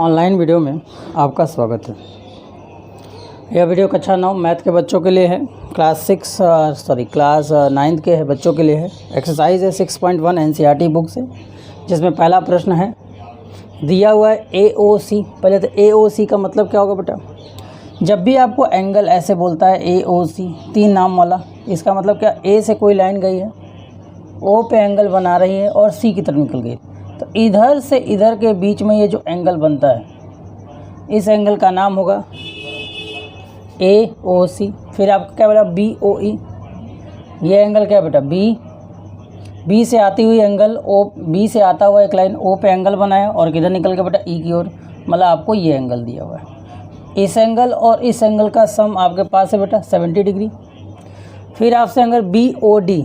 Online video में आपका स्वागत है। यह वीडियो कक्षा 9 मैथ के बच्चों के लिए है। क्लास 9th के बच्चों के लिए है। एक्सरसाइज है 6.1 एनसीईआरटी बुक से, जिसमें पहला प्रश्न है दिया हुआ है AOC। पहले तो AOC का मतलब क्या होगा बेटा? जब भी आपको एंगल ऐसे बोलता है AOC 3 नाम वाला, इसका मतलब क्या? A से कोई लाइन गई है, O पे एंगल बना रही है और C की तरफ निकल गई, तो इधर से इधर के बीच में ये जो एंगल बनता है, इस एंगल का नाम होगा AOC। फिर आपका क्या बेटा? BOE। ये एंगल क्या बेटा? B से आती हुई एंगल O, B से आता हुआ एक लाइन O पे एंगल बनाया और किधर निकल के बेटा? E की ओर। मतलब आपको ये एंगल दिया हुआ है। इस एंगल और इस एंगल का सम आपके पास है बेटा 70 डिग्री। फिर आपसे एंगल BOD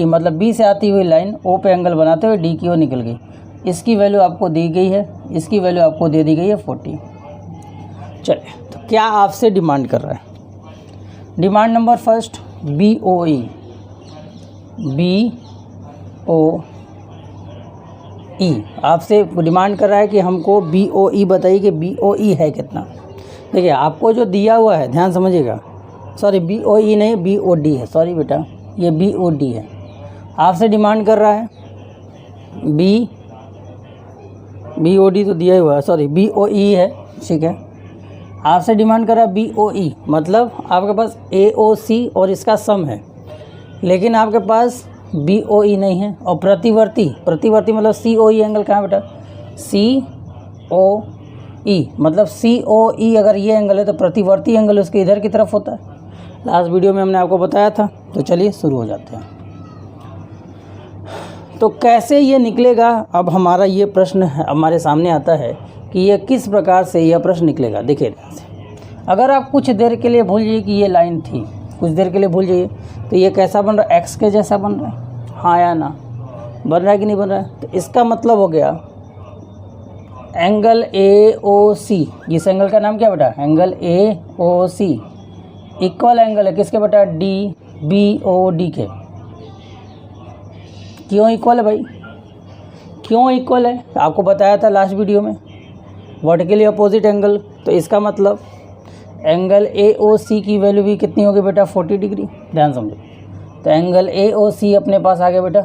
मतलब B से आती हुई लाइन O पे एंगल बनाते हुए D की ओर निकल गई। इसकी वैल्यू आपको दी गई है, इसकी वैल्यू आपको दे दी गई है 40। चलिए, तो क्या आपसे डिमांड कर रहा है? डिमांड नंबर फर्स्ट BOE आपसे डिमांड कर रहा है कि हमको BOE बताइए कि BOE है कितना। देखिए, आपको जो दिया हुआ है, ध्यान समझिएगा, सॉरी BOE नहीं BOD है, सॉरी बेटा, ये BOD है। आपसे डिमांड कर रहा है BOD तो दिया हुआ है, सॉरी BOE है, ठीक है। आपसे डिमांड कर रहा है BOE, मतलब आपके पास AOC और इसका सम है, लेकिन आपके पास BOE नहीं है। और प्रतिवर्ती मतलब COE एंगल कहाँ है बेटा? COE मतलब COE अगर ये एंगल है तो प्रतिवर्ती एंगल उसके इधर की तरफ होता है। लास्ट वीडियो में हमने आपको बताया था। तो चलिए शुरू हो जाते हैं। तो कैसे ये निकलेगा? अब हमारा ये प्रश्न हमारे सामने आता है कि ये किस प्रकार से यह प्रश्न निकलेगा। देखिए ध्यान से, अगर आप कुछ देर के लिए भूल जाइए कि ये लाइन थी, कुछ देर के लिए भूल जाइए, तो ये कैसा बन रहा है? एक्स के जैसा बन रहा है, हाँ या ना? बन रहा है कि नहीं बन रहा है? तो इसका मतलब हो गया एंगल AOC। इस एंगल का नाम क्या बेटा? एंगल AOC इक्वल एंगल है किसके बेटा? BOD के। क्यों इक्वल है भाई? क्यों इक्वल है? आपको बताया था लास्ट वीडियो में, वर्टिकली अपोजिट एंगल। तो इसका मतलब एंगल AOC की वैल्यू भी कितनी होगी बेटा? 40 डिग्री। ध्यान समझो, तो एंगल AOC अपने पास आ गया बेटा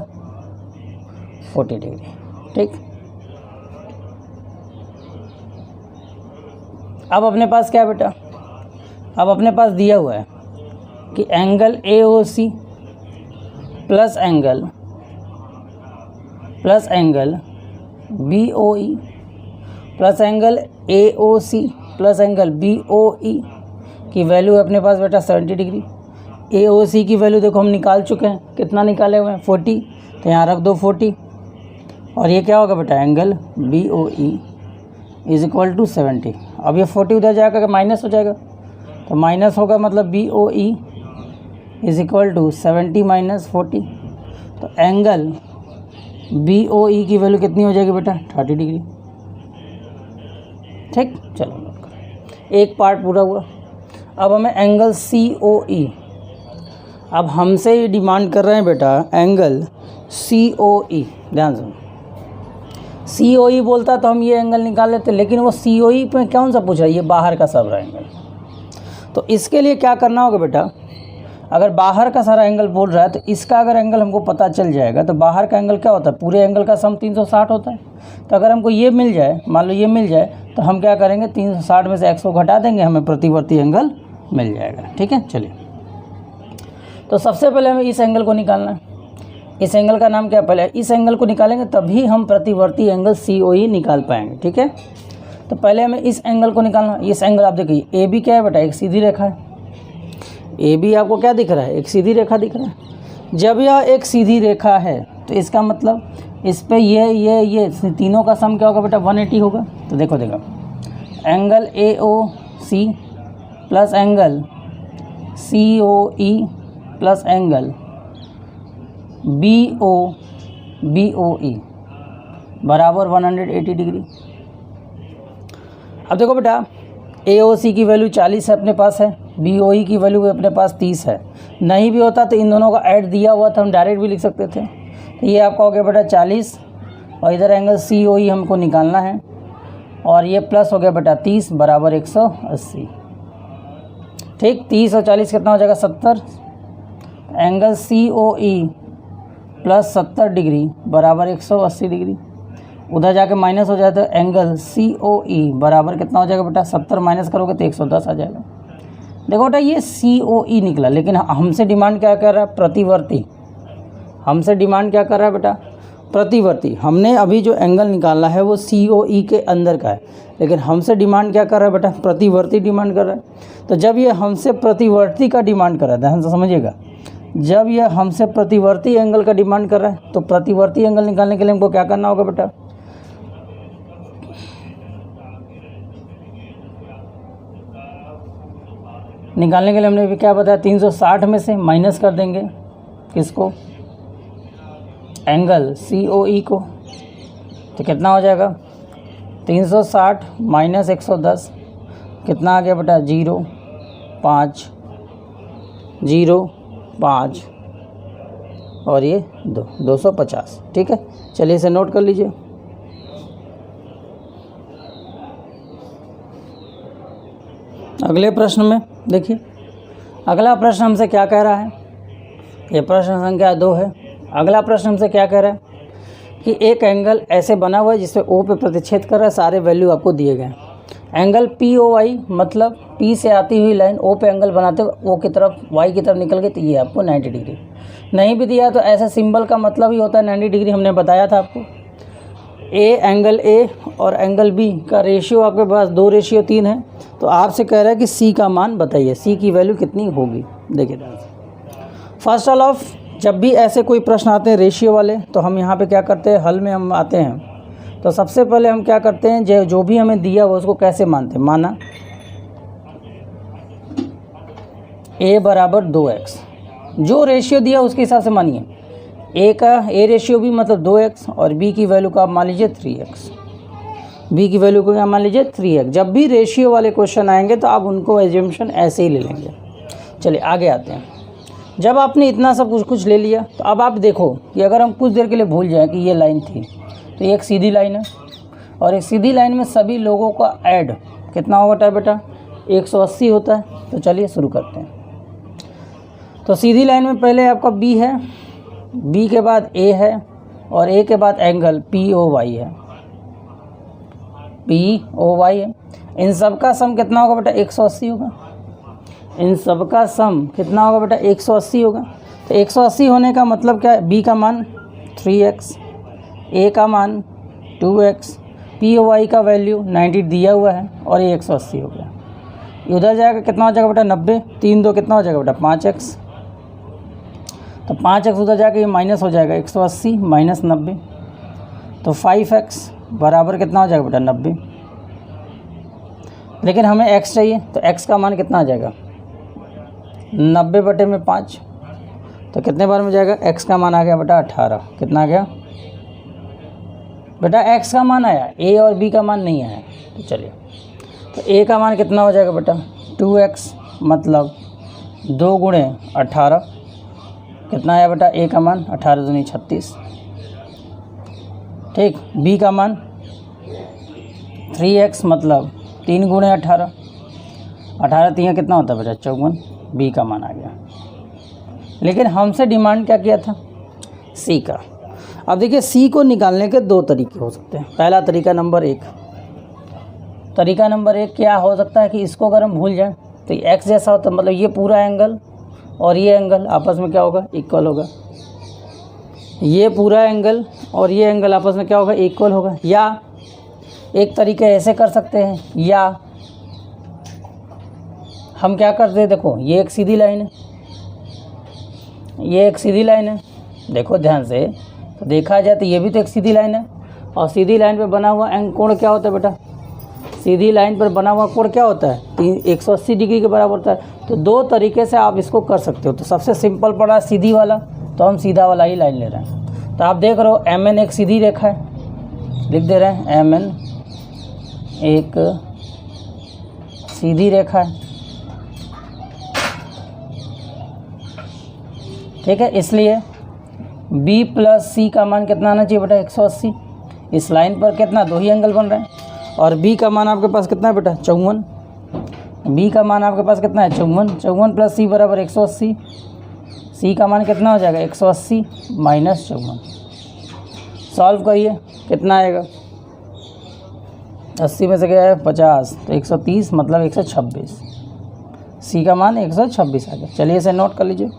40 डिग्री, ठीक। अब अपने पास क्या है बेटा? अब अपने पास दिया हुआ है कि angle AOC plus angle BOE plus angle AOC plus angle BOE की वैल्यू है अपने पास बेटा 70 डिग्री। AOC की वैल्यू देखो हम निकाल चुके हैं, कितना निकाले हुए हैं? 40, तो यहाँ रख दो 40। और ये क्या होगा बेटा? Angle BOE is equal to 70। अब ये 40 उधर जाएगा कि माइनस हो जाएगा? तो माइनस होगा, मतलब BOE is equal to 70 minus 40। तो एंगल BOE की वैल्यू कितनी हो जाएगी बेटा? 30 डिग्री, ठीक। चलो नोट करो, एक पार्ट पूरा हुआ। अब हमें एंगल COE, अब हमसे ये डिमांड कर रहे हैं बेटा एंगल COE। ध्यान सुनो, COE बोलता तो हम ये एंगल निकाल लेते, लेकिन वो COE पे कौन सा पूछ रहा है? ये बाहर का सब रहा एंगल। तो इसके लिए क्या करना होगा बेटा? अगर बाहर का सारा एंगल बोल रहा है तो इसका अगर एंगल हमको पता चल जाएगा, तो बाहर का एंगल क्या होता है? पूरे एंगल का सम 360 होता है। तो अगर हमको ये मिल जाए, मान लो ये मिल जाए, तो हम क्या करेंगे? 360 में से x को घटा देंगे, हमें प्रतिवर्ती एंगल मिल जाएगा, ठीक है। चलिए, तो सबसे पहले हमें इस एंगल को निकालना है। इस एंगल का नाम क्या? पहले इस एंगल को निकालेंगे तभी हम प्रतिवर्ती एंगल COE निकाल पाएंगे, ठीक है। तो पहले हमें इस एंगल को निकालना। इस एंगल आप देखिए, AB क्या है बेटा? एक सीधी रेखा है। AB आपको क्या दिख रहा है? एक सीधी रेखा दिख रहा है। जब यह एक सीधी रेखा है तो इसका मतलब इस पे ये तीनों का सम क्या होगा बेटा? 180 होगा। तो देखो angle AOC plus angle COE plus angle BOE बराबर 180 डिग्री। अब देखो बेटा, AOC की वैल्यू 40 है अपने पास है, BOE की वैल्यू अपने पास 30 है। नहीं भी होता तो इन दोनों का ऐड दिया हुआ था, हम डायरेक्ट भी लिख सकते थे। तो ये आपका हो गया बेटा 40 और इधर एंगल COE हमको निकालना है, और ये प्लस हो गया बेटा 30 बराबर 180। ठीक, 30 और 40 कितना हो जाएगा 70। एंगल COE प्लस 70 डिग्री बराबर 180 डिग्री। उधर जाके माइनस हो जाए तो एंगल COE बराबर कितना हो जाएगा बेटा 70 माइनस करोगे तो 110 आ जाएगा। देखो बेटा ये COE निकला, लेकिन हमसे डिमांड क्या कर रहा है, प्रतिवर्ती। हमसे डिमांड क्या कर रहा है बेटा, प्रतिवर्ती। हमने अभी जो एंगल निकाला है वो COE के अंदर का है, लेकिन हमसे डिमांड क्या कर रहा है बेटा, प्रतिवर्ती डिमांड कर रहा है। तो जब ये हमसे प्रतिवर्ती का डिमांड कर रहा है, ध्यान से समझिएगा, जब ये हमसे प्रतिवर्ती एंगल का डिमांड कर रहा है तो प्रतिवर्ती एंगल निकालने के लिए हमको क्या करना होगा बेटा, निकालने के लिए हमने भी क्या बताया, 360 में से माइनस कर देंगे किसको, एंगल COE को। तो कितना हो जाएगा 360 माइनस 110 कितना आ गया बेटा 0.5 0.5 और ये 250। ठीक है, चलिए इसे नोट कर लीजिए। अगले प्रश्न में देखिए, अगला प्रश्न हमसे क्या कह रहा है, ये प्रश्न संख्या 2 है। अगला प्रश्न हमसे क्या कह रहा है कि एक एंगल ऐसे बना हुआ है जिसपे O पे प्रतिच्छेद कर रहा है, सारे वैल्यू आपको दिए गए। एंगल POI मतलब P से आती हुई लाइन O पे एंगल बनाते हुए O की तरफ Y की तरफ निकल गई, तो ये आपको 90 डिग्री। नहीं भी दिया तो ऐसे सिंबल का मतलब ही होता है 90 डिग्री, हमने बताया था आपको। एंगल A और एंगल B का रेशियो आपके पास 2:3 है, तो आपसे कह रहा है कि C का मान बताइए, C की वैल्यू कितनी होगी। देखिए फर्स्ट ऑफ, जब भी ऐसे कोई प्रश्न आते हैं रेशियो वाले, तो हम यहाँ पे क्या करते हैं, हल में हम आते हैं तो सबसे पहले हम क्या करते हैं, जो भी हमें दिया हुआ उसको कैसे मानते हैं। माना A बराबर 2x, जो रेशियो दिया उसके हिसाब से मानिए। A का A रेशियो भी मतलब 2x, और B की वैल्यू का आप मान लीजिए 3x। B की वैल्यू को क्या मान लीजिए 3x। जब भी रेशियो वाले क्वेश्चन आएंगे तो आप उनको एज्यूम्पशन ऐसे ही ले लेंगे। चलिए आगे आते हैं। जब आपने इतना सब कुछ ले लिया, तो अब आप देखो कि अगर हम कुछ देर के लिए भूल जाएं कि ये लाइन थी, तो ये एक सीधी लाइन है, और एक सीधी लाइन में सभी लोगों का ऐड कितना होता है बेटा 180 होता है। तो चलिए शुरू करते हैं। तो सीधी लाइन में पहले आपका B है, B के बाद A है, और A के बाद एंगल POY है, POY है। इन सब का सम कितना होगा बेटा 180 होगा। इन सब का सम कितना होगा बेटा 180 होगा। तो 180 होने का मतलब क्या है, B का मान 3x, A का मान 2x, POY का वैल्यू 90 दिया हुआ है, और ये 180 हो गया। उधर जाएगा कितना हो जाएगा बेटा 90, 3 2 कितना हो जाएगा बेटा 5x। तो 5x उधर जाके ये माइनस हो जाएगा 180 माइनस 90, तो 5x बराबर कितना हो जाएगा बेटा 90। लेकिन हमें x चाहिए, तो x का मान कितना आ जाएगा 90/5। तो कितने बार में जाएगा, x का मान आ गया बेटा 18। कितना आ गया बेटा, x का मान आया, a और b का मान नहीं आया। तो चलिए, तो a का मान कितना हो जाएगा बेटा 2x मतलब 2 गुणे 18। कितना आया बेटा a का मान 18 दूनी 36। ठीक, b का मान 3x मतलब 3 गुणे 18, 18 3 कितना होता है बेटा 54। B का मान आ गया। लेकिन हमसे डिमांड क्या किया था, C का। अब देखिए C को निकालने के 2 तरीके हो सकते हैं। पहला तरीका नंबर 1, क्या हो सकता है कि इसको अगर हम भूल जाएं तो ये x जैसा होता है, मतलब ये पूरा एंगल और ये एंगल आपस में क्या होगा, इक्वल होगा। ये पूरा एंगल और ये एंगल आपस में क्या होगा, इक्वल होगा। या एक तरीके ऐसे कर सकते हैं, या हम क्या करते हैं, देखो ये एक सीधी लाइन है, ये एक सीधी लाइन है, देखो ध्यान से, तो देखा जाए तो ये भी तो एक सीधी लाइन है, और सीधी लाइन पर बना हुआ कोण क्या होता है बेटा, सीधी लाइन पर बना हुआ कोण क्या होता है 180 डिग्री के बराबर होता है। तो 2 तरीके से आप इसको कर सकते हो। तो सबसे सिंपल पड़ा सीधी वाला, तो हम सीधा वाला ही लाइन ले रहे हैं। तो आप देख रहे हो MN एक सीधी रेखा है, लिख दे रहे हैं MN एक सीधी रेखा है। ठीक है, इसलिए B + C का मान कितना आना चाहिए बेटा 180। इस लाइन पर कितना 2 ही एंगल बन रहे हैं। और बी का मान आपके पास कितना है बेटा 54, बी का मान आपके पास कितना है 54, 54 प्लस सी बराबर 180, सी का मान कितना हो जाएगा 180 माइनस 54। सॉल्व करिए कितना आएगा, 80 में से गया है 50 तो 130 मतलब 126, सी का मान 126 आ गया। चलिए इसे नोट कर लीजिए।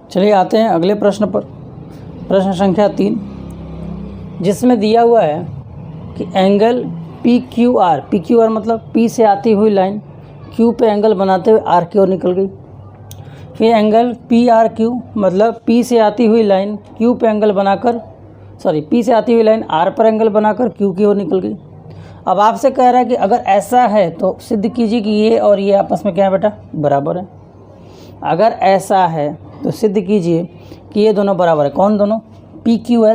चलिए आते हैं अगले प्रश्न पर, प्रश्न संख्या 3, जिसमें दिया हुआ है कि एंगल पी क्यू आर मतलब पी से आती हुई लाइन क्यू पे एंगल बनाते हुए आर की ओर निकल गई। फिर एंगल पी आर क्यू मतलब पी से आती हुई लाइन क्यू पे एंगल बनाकर पी से आती हुई लाइन आर पर एंगल बनाकर क्यू की ओर निकल गई। अब आपसे कह रहा है कि अगर ऐसा है तो सिद्ध कीजिए कि ये और ये आपस में क्या है बेटा बराबर है। अगर ऐसा है तो सिद्ध कीजिए कि ये दोनों बराबर है। कौन दोनों, पी क्यू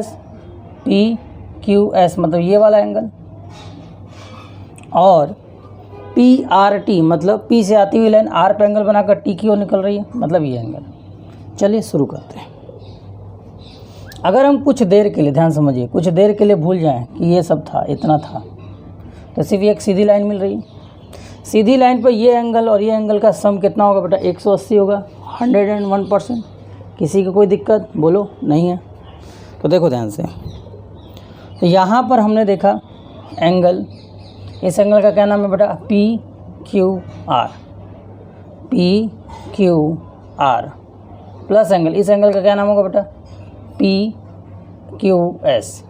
एस मतलब ये वाला एंगल, और पी आर टी मतलब पी से आती हुई लाइन आर पे एंगल बनाकर टी की ओर निकल रही है मतलब ये एंगल। चलिए शुरू करते हैं। अगर हम कुछ देर के लिए, ध्यान समझिए, कुछ देर के लिए भूल जाएं कि ये सब था, इतना था, तो सिर्फ एक सीधी लाइन मिल रही है। सीधी लाइन पर ये एंगल और ये एंगल का सम कितना होगा बेटा 180 होगा, 101%। किसी को कोई दिक्कत बोलो नहीं है? तो देखो ध्यान से, तो यहाँ पर हमने देखा एंगल, इस एंगल का क्या नाम है बेटा P Q R plus angle, इस एंगल का क्या नाम होगा बेटा पी क्यू एस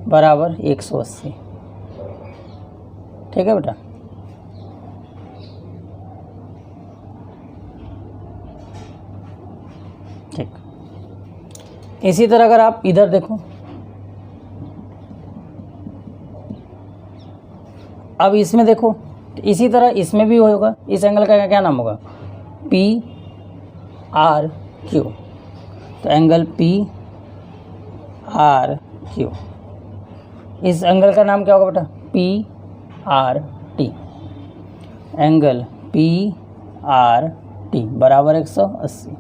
बराबर 180। ठीक है बेटा, ठीक। इसी तरह अगर आप इधर देखो, अब इसमें देखो, इसी तरह इसमें भी होगा। इस एंगल का क्या नाम होगा पी आर क्यू, तो एंगल पी आर क्यू। इस एंगल का नाम क्या होगा बेटा P R T, angle P R T बराबर 180।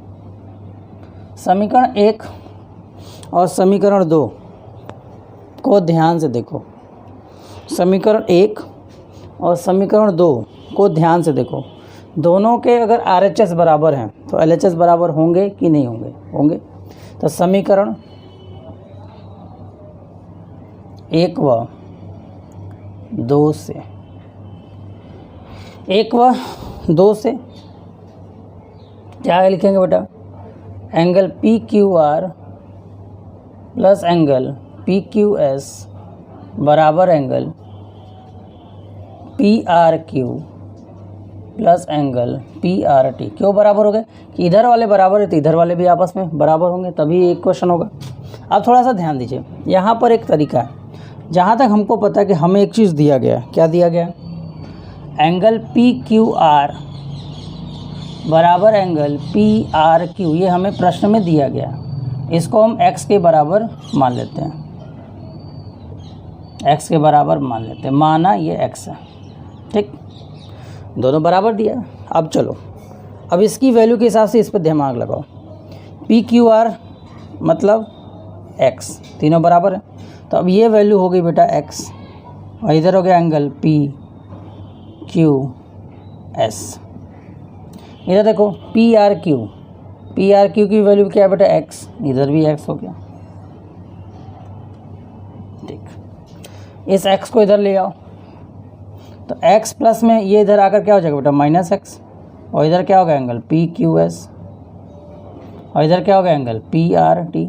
समीकरण 1 और समीकरण 2 को ध्यान से देखो। समीकरण 1 और समीकरण 2 को ध्यान से देखो। दोनों के अगर RHS बराबर हैं तो LHS बराबर होंगे कि नहीं होंगे? होंगे। तो समीकरण 1 व 2 से, 1 व 2 से क्या लिखेंगे बेटा, angle P Q R plus angle P Q S बराबर angle P R Q plus angle P R T. क्यों बराबर हो गए कि इधर वाले बराबर है तो इधर वाले भी आपस में बराबर होंगे, तभी एक क्वेश्चन होगा। अब थोड़ा सा ध्यान दीजिए, यहाँ पर एक तरीका है। जहाँ तक हमको पता है कि हमें एक चीज़ दिया गया, क्या दिया गया, एंगल पी क्यू आर बराबर एंगल पी आर क्यू, ये हमें प्रश्न में दिया गया। इसको हम x के बराबर मान लेते हैं, x के बराबर मान लेते हैं, माना ये x है। ठीक, दोनों बराबर दिया। अब चलो, अब इसकी वैल्यू के हिसाब से इस पर दिमाग लगाओ। पी क्यू आर मतलब x, तीनों बराबर है, तो अब ये वैल्यू हो गई बेटा x, और इधर हो गया एंगल पी क्यू एस। इधर देखो पी आर क्यू की वैल्यू क्या है बेटा x, इधर भी x हो गया। ठीक, इस x को इधर ले आओ, तो x प्लस में ये इधर आकर क्या हो जाएगा बेटा माइनस x, और इधर क्या होगा एंगल पी क्यू एस, और इधर क्या होगा एंगल पी आर टी।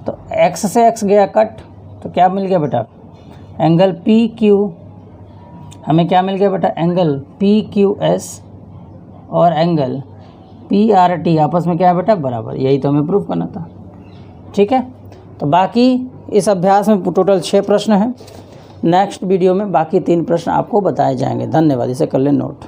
तो x से x गया कट, तो क्या मिल गया बेटा एंगल पी क्यू, हमें क्या मिल गया बेटा एंगल पी क्यू एस और एंगल पी आर टी आपस में क्या है बेटा बराबर। यही तो हमें प्रूफ करना था। ठीक है, तो बाकी इस अभ्यास में टोटल 6 प्रश्न हैं। नेक्स्ट वीडियो में बाकी 3 प्रश्न आपको बताए जाएंगे। धन्यवाद, इसे कर लें नोट।